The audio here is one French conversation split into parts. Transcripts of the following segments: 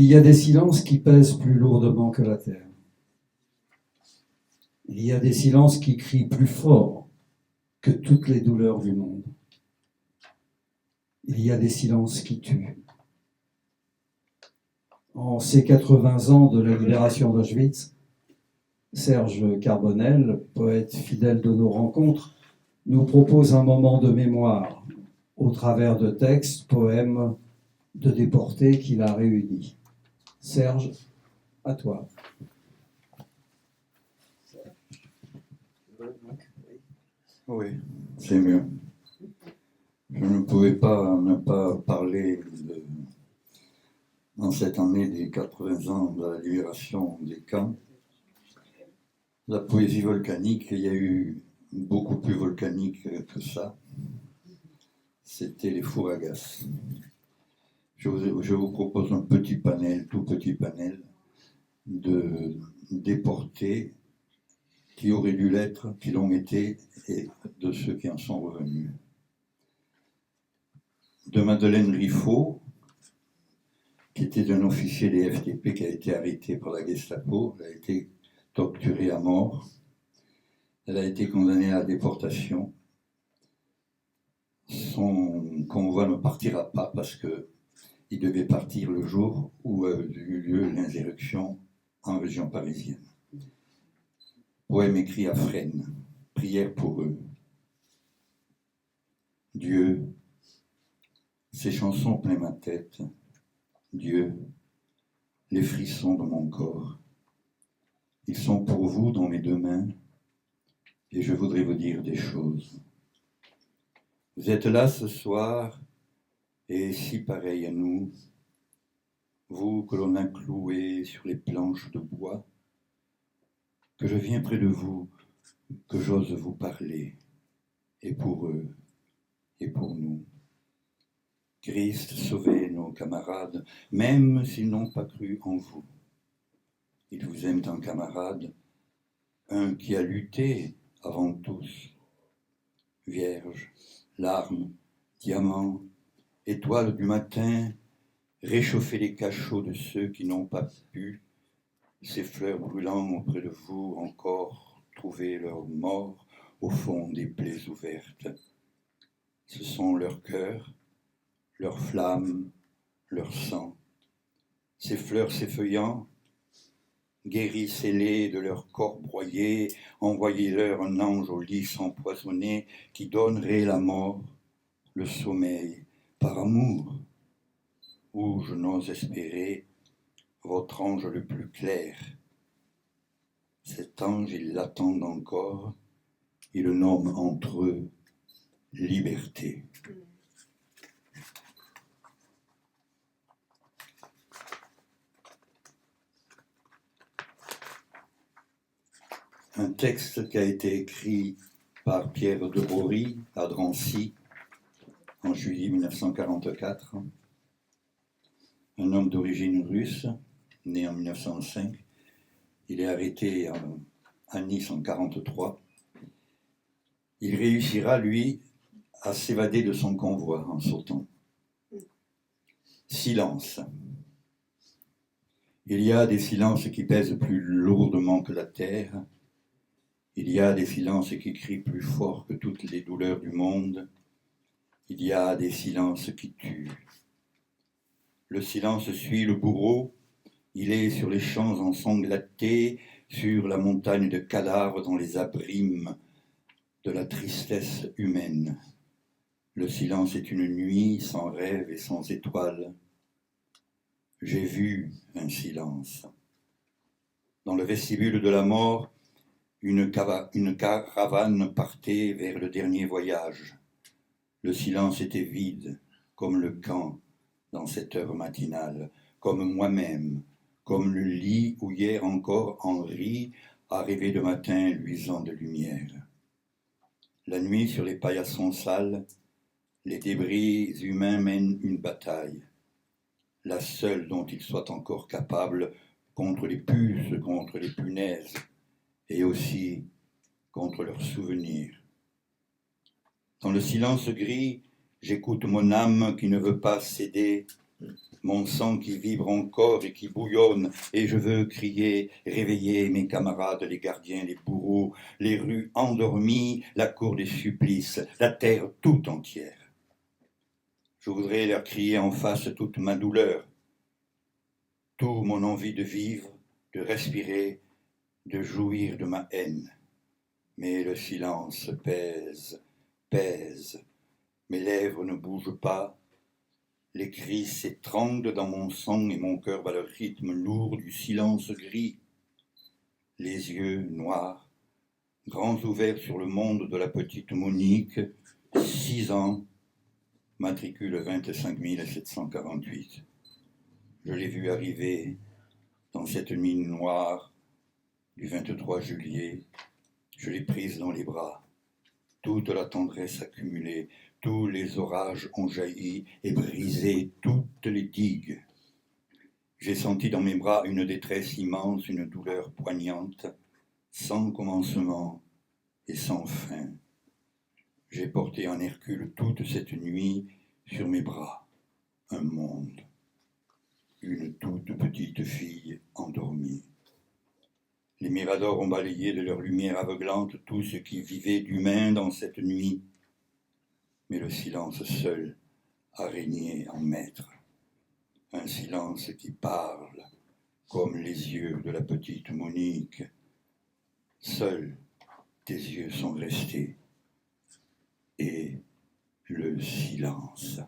Il y a des silences qui pèsent plus lourdement que la terre. Il y a des silences qui crient plus fort que toutes les douleurs du monde. Il y a des silences qui tuent. En ces 80 ans de la libération d'Auschwitz, Serge Carbonel, poète fidèle de nos rencontres, nous propose un moment de mémoire au travers de textes, poèmes de déportés qu'il a réunis. Serge, à toi. Oui, c'est mieux. Je ne pouvais pas ne pas parler dans cette année des 80 ans de la libération des camps. La poésie volcanique, il y a eu beaucoup plus volcanique que ça. C'était les Fouragas. Je vous propose un petit panel, tout petit panel, de déportés qui auraient dû l'être, qui l'ont été, et de ceux qui en sont revenus. De Madeleine Riffaut, qui était un officier des FTP qui a été arrêté par la Gestapo, elle a été torturée à mort, elle a été condamnée à la déportation. Son convoi ne partira pas parce qu'il devait partir le jour où a eu lieu l'insurrection en région parisienne. Poème écrit à Fresnes, prière pour eux. Dieu, ces chansons plein ma tête. Dieu, les frissons de mon corps. Ils sont pour vous dans mes deux mains et je voudrais vous dire des choses. Vous êtes là ce soir et si pareil à nous, vous que l'on a cloué sur les planches de bois, que je viens près de vous, que j'ose vous parler, et pour eux, et pour nous. Christ, sauvez nos camarades, même s'ils n'ont pas cru en vous. Ils vous aiment un camarade, un qui a lutté avant tous. Vierge, larmes, diamants, étoiles du matin, réchauffez les cachots de ceux qui n'ont pas pu, ces fleurs brûlant auprès de vous encore, trouver leur mort au fond des plaies ouvertes. Ce sont leurs cœurs, leurs flammes, leur sang. Ces fleurs s'effeuillant, guérissez-les de leur corps broyé, envoyez-leur un ange au lys empoisonné qui donnerait la mort, le sommeil, par amour. Ou je n'ose espérer votre ange le plus clair. Cet ange, ils l'attendent encore, ils le nomment entre eux liberté. Un texte qui a été écrit par Pierre de Bory à Drancy en juillet 1944. Un homme d'origine russe, né en 1905. Il est arrêté à Nice en 1943. Il réussira, lui, à s'évader de son convoi en sautant. Silence. Il y a des silences qui pèsent plus lourdement que la terre. Il y a des silences qui crient plus fort que toutes les douleurs du monde. Il y a des silences qui tuent. Le silence suit le bourreau. Il est sur les champs ensanglantés, sur la montagne de cadavres dans les abîmes de la tristesse humaine. Le silence est une nuit sans rêve et sans étoiles. J'ai vu un silence. Dans le vestibule de la mort, une caravane partait vers le dernier voyage. Le silence était vide, comme le camp dans cette heure matinale, comme moi-même, comme le lit où hier encore Henri a rêvé de matin luisant de lumière. La nuit sur les paillassons sales, les débris humains mènent une bataille, la seule dont ils soient encore capables contre les puces, contre les punaises, et aussi contre leurs souvenirs. Dans le silence gris, j'écoute mon âme qui ne veut pas céder mon sang qui vibre encore et qui bouillonne, et je veux crier, réveiller mes camarades, les gardiens, les bourreaux, les rues endormies, la cour des supplices, la terre tout entière. Je voudrais leur crier en face toute ma douleur, toute mon envie de vivre, de respirer, de jouir de ma haine. Mais le silence pèse, pèse, mes lèvres ne bougent pas, les cris s'étranglent dans mon sang et mon cœur bat le rythme lourd du silence gris. Les yeux noirs, grands ouverts sur le monde de la petite Monique, 6 ans, matricule 25 748. Je l'ai vue arriver dans cette nuit noire du 23 juillet. Je l'ai prise dans les bras. Toute la tendresse accumulée, tous les orages ont jailli et brisé toutes les digues. J'ai senti dans mes bras une détresse immense, une douleur poignante, sans commencement et sans fin. J'ai porté en Hercule toute cette nuit sur mes bras un monde, une toute petite fille endormie. Les miradors ont balayé de leur lumière aveuglante tout ce qui vivait d'humain dans cette nuit. Mais le silence seul a régné en maître. Un silence qui parle comme les yeux de la petite Monique. Seuls tes yeux sont restés. Et le silence.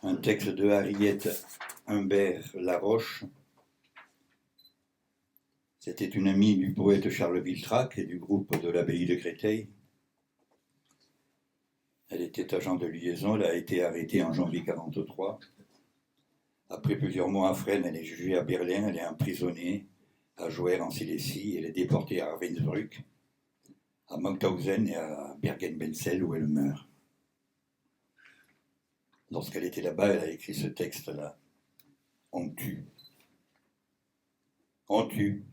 Un texte de Harriet Humbert Laroche. C'était une amie du poète Charles Viltrac et du groupe de l'abbaye de Créteil. Elle était agent de liaison, elle a été arrêtée en janvier 1943. Après plusieurs mois à Fresnes, elle est jugée à Berlin, elle est emprisonnée à Joer en Silésie, elle est déportée à Ravensbrück, à Mauthausen et à Bergen-Belsen où elle meurt. Lorsqu'elle était là-bas, elle a écrit ce texte-là. On tue. On tue.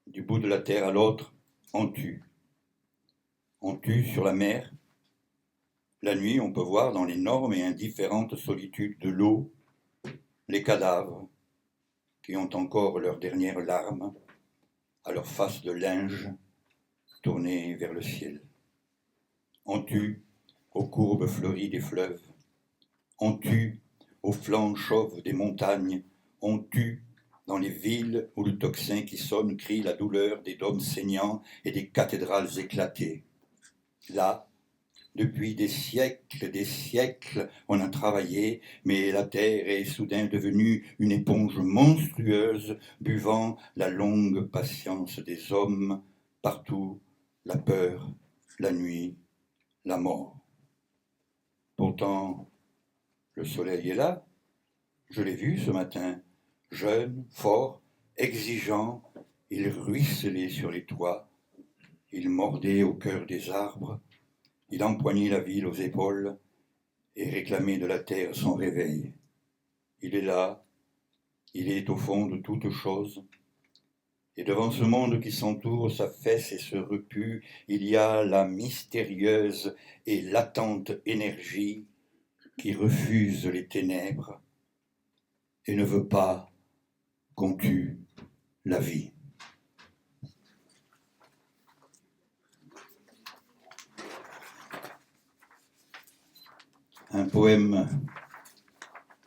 Du bout de la terre à l'autre, on tue. On tue sur la mer. La nuit, on peut voir dans l'énorme et indifférente solitude de l'eau les cadavres qui ont encore leurs dernières larmes à leur face de linge tournée vers le ciel. On tue aux courbes fleuries des fleuves. On tue aux flancs chauves des montagnes. On tue dans les villes où le tocsin qui sonne crie la douleur des dômes saignants et des cathédrales éclatées. Là, depuis des siècles, on a travaillé, mais la terre est soudain devenue une éponge monstrueuse, buvant la longue patience des hommes, partout la peur, la nuit, la mort. Pourtant, le soleil est là, je l'ai vu ce matin, jeune, fort, exigeant, il ruisselait sur les toits, il mordait au cœur des arbres, il empoignait la ville aux épaules et réclamait de la terre son réveil. Il est là, il est au fond de toute chose, et devant ce monde qui s'entoure, s'affaisse et se repue, il y a la mystérieuse et latente énergie qui refuse les ténèbres et ne veut pas qu'on tue la vie. Un poème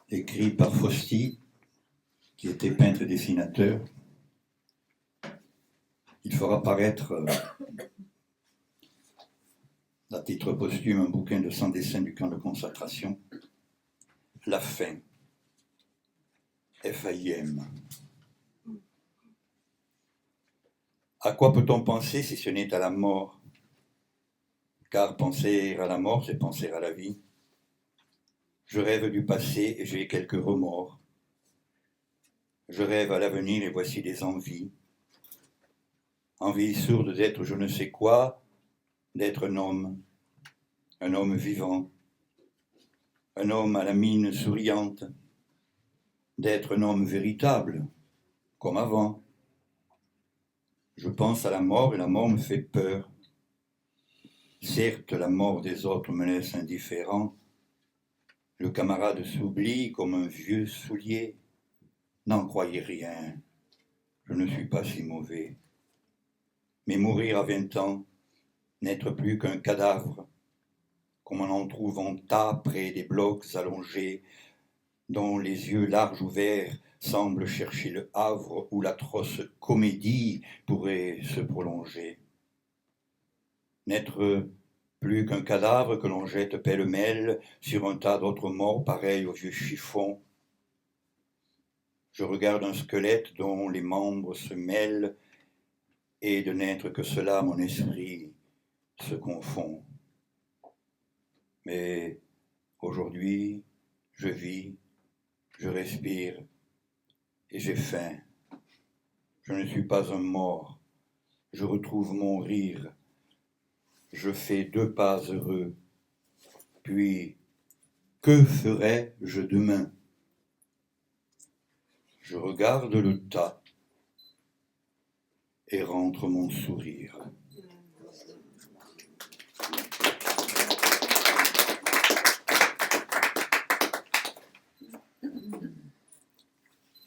écrit par Fausti, qui était peintre-dessinateur. Il fera paraître à titre posthume un bouquin de 100 dessins du camp de concentration. La faim. F-A-I-M. À quoi peut-on penser si ce n'est à la mort? Car penser à la mort, c'est penser à la vie. Je rêve du passé et j'ai quelques remords. Je rêve à l'avenir et voici des envies. Envie sourde d'être je ne sais quoi, d'être un homme vivant, un homme à la mine souriante, d'être un homme véritable, comme avant. Je pense à la mort et la mort me fait peur. Certes, la mort des autres me laisse indifférent. Le camarade s'oublie comme un vieux soulier. N'en croyez rien, je ne suis pas si mauvais. Mais mourir à 20 ans, n'être plus qu'un cadavre, comme on en trouve en tas près des blocs allongés, dont les yeux larges ouverts semblent chercher le havre où l'atroce comédie pourrait se prolonger. N'être plus qu'un cadavre que l'on jette pêle-mêle sur un tas d'autres morts pareils aux vieux chiffons. Je regarde un squelette dont les membres se mêlent, et de n'être que cela, mon esprit se confond. Mais aujourd'hui, je vis, je respire, et j'ai faim. Je ne suis pas un mort, je retrouve mon rire. Je fais 2 pas heureux, puis que ferai-je demain? Je regarde le tas et rentre mon sourire.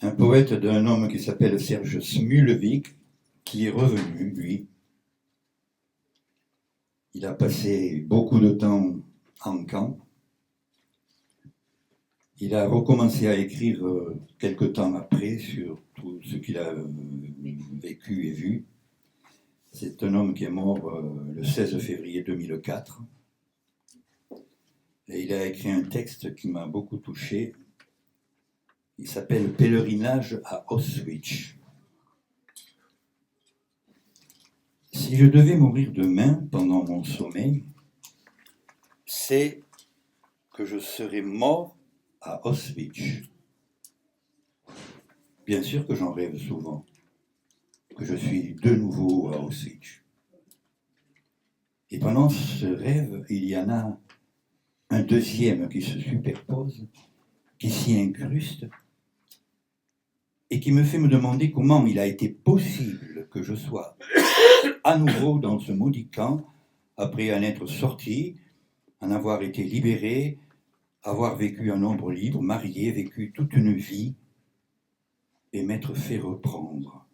Un poète d'un homme qui s'appelle Serge Smulevik, qui est revenu, lui. Il a passé beaucoup de temps en camp. Il a recommencé à écrire quelque temps après sur tout ce qu'il a vécu et vu. C'est un homme qui est mort le 16 février 2004. Et il a écrit un texte qui m'a beaucoup touché. Il s'appelle « Pèlerinage à Auschwitz ». Si je devais mourir demain pendant mon sommeil, c'est que je serais mort à Auschwitz. Bien sûr que j'en rêve souvent, que je suis de nouveau à Auschwitz. Et pendant ce rêve, il y en a un deuxième qui se superpose, qui s'y incruste, et qui me fait me demander comment il a été possible que je sois à nouveau dans ce maudit camp, après en être sorti, en avoir été libéré, avoir vécu un nombre libre, marié, vécu toute une vie, et m'être fait reprendre.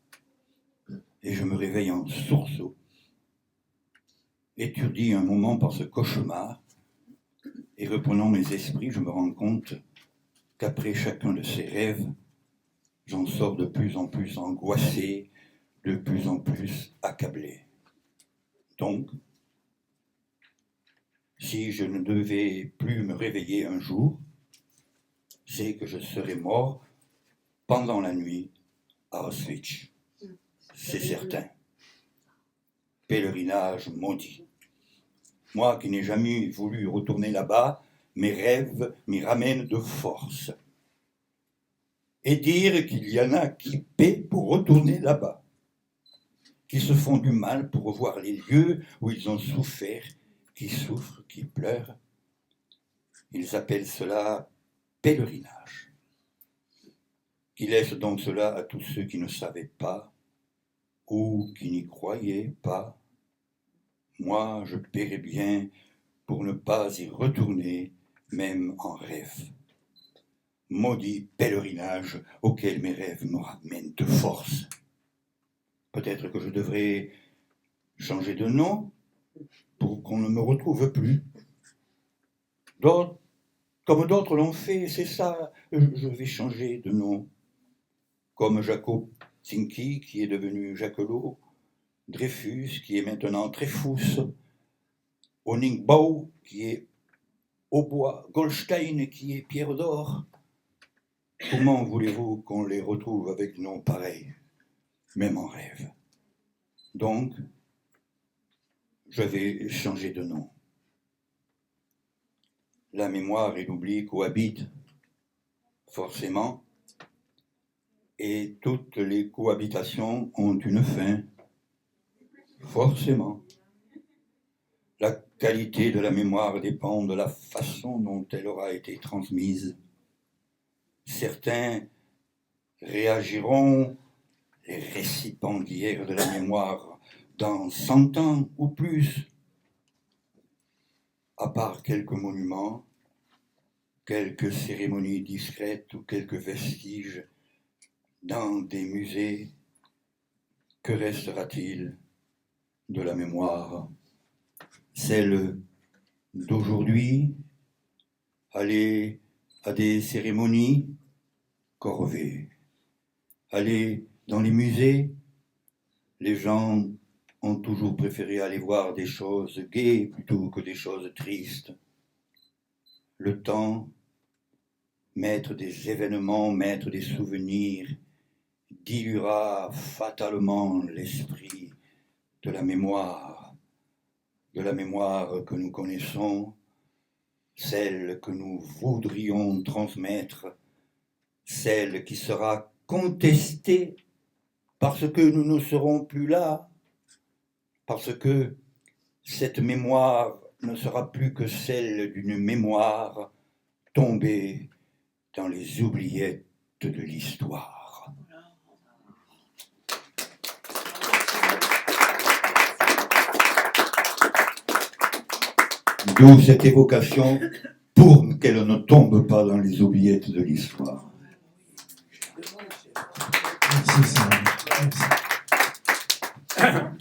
Et je me réveille en sursaut, étourdi un moment par ce cauchemar, et reprenant mes esprits, je me rends compte qu'après chacun de ces rêves, j'en sors de plus en plus angoissé, de plus en plus accablé. Donc, si je ne devais plus me réveiller un jour, c'est que je serais mort pendant la nuit à Auschwitz. C'est certain. Pèlerinage maudit. Moi qui n'ai jamais voulu retourner là-bas, mes rêves m'y ramènent de force. Et dire qu'il y en a qui paient pour retourner là-bas, qui se font du mal pour revoir les lieux où ils ont souffert, qui souffrent, qui pleurent. Ils appellent cela pèlerinage. Qui laisse donc cela à tous ceux qui ne savaient pas ou qui n'y croyaient pas. Moi, je paierais bien pour ne pas y retourner, même en rêve. Maudit pèlerinage auquel mes rêves me ramènent de force. Peut-être que je devrais changer de nom pour qu'on ne me retrouve plus. Comme d'autres l'ont fait, c'est ça, je vais changer de nom. Comme Jacob Zinki, qui est devenu Jacquelot, Dreyfus, qui est maintenant Dreyfus, Honigbaum, qui est Aubois, Goldstein, qui est Pierre d'Or. Comment voulez-vous qu'on les retrouve avec noms pareils, même en rêve? Donc, je vais changer de nom. La mémoire et l'oubli cohabitent, forcément, et toutes les cohabitations ont une fin, forcément. La qualité de la mémoire dépend de la façon dont elle aura été transmise. Certains réagiront, les récipiendaires de la mémoire, dans 100 ans ou plus. à part quelques monuments, quelques cérémonies discrètes ou quelques vestiges dans des musées, que restera-t-il de la mémoire? Celle d'aujourd'hui, aller à des cérémonies, corvée. Aller dans les musées, les gens ont toujours préféré aller voir des choses gaies plutôt que des choses tristes. Le temps, maître des événements, maître des souvenirs, diluera fatalement l'esprit de la mémoire que nous connaissons, celle que nous voudrions transmettre, celle qui sera contestée parce que nous ne serons plus là, parce que cette mémoire ne sera plus que celle d'une mémoire tombée dans les oubliettes de l'histoire. D'où cette évocation pour qu'elle ne tombe pas dans les oubliettes de l'histoire. Merci, Sarah. Merci.